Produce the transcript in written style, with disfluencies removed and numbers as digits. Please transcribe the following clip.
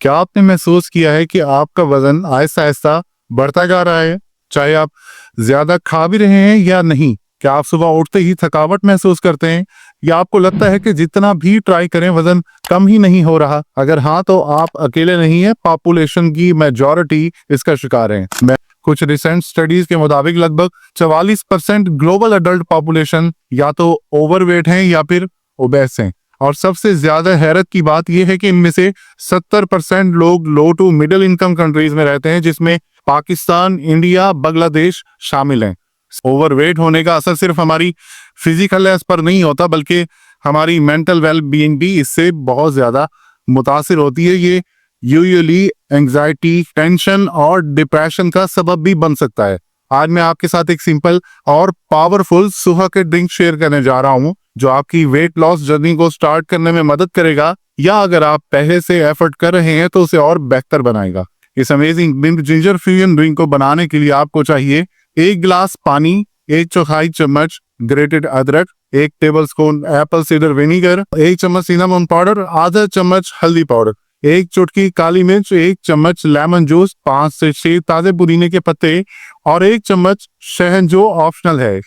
क्या आपने महसूस किया है कि आपका वजन आहिस्ता आहिस्ता बढ़ता जा रहा है, चाहे आप ज्यादा खा भी रहे हैं या नहीं? क्या आप सुबह उठते ही थकावट महसूस करते हैं, या आपको लगता है कि जितना भी ट्राई करें वजन कम ही नहीं हो रहा? अगर हाँ, तो आप अकेले नहीं है, पॉपुलेशन की मेजॉरिटी इसका शिकार है। मैं कुछ रिसेंट स्टडीज के मुताबिक लगभग 44% ग्लोबल अडल्ट पॉपुलेशन या तो ओवरवेट हैं या फिर ओबेस हैं। और सबसे ज्यादा हैरत की बात यह है कि इनमें से 70% लोग लो टू मिडिल इनकम कंट्रीज में रहते हैं, जिसमें पाकिस्तान, इंडिया, बांग्लादेश शामिल हैं। ओवरवेट होने का असर सिर्फ हमारी फिजिकल हेल्थ पर नहीं होता, बल्कि हमारी मेंटल वेल बीइंग भी इससे बहुत ज्यादा मुतासिर होती है। ये यूजुअली एंजाइटी, टेंशन और डिप्रेशन का सबब भी बन सकता है। आज मैं आपके साथ एक सिंपल और पावरफुल सुबह के ड्रिंक शेयर करने जा रहा हूँ, जो आपकी वेट लॉस जर्नी को स्टार्ट करने में मदद करेगा, या अगर आप पहले से एफर्ट कर रहे हैं तो उसे और बेहतर बनाएगा। इस amazing mint ginger fusion drink को बनाने के लिए आपको चाहिए 1 गिलास पानी, 1/4 चम्मच ग्रेटेड अदरक, 1 टेबलस्पून एप्पल साइडर विनेगर, 1 चम्मच सिनेमन पाउडर, आधा चम्मच हल्दी पाउडर, 1 चुटकी काली मिर्च, 1 चम्मच लेमन जूस, 5 से 6 ताजे पुदीने के पत्ते और 1 चम्मच शहद जो ऑप्शनल है।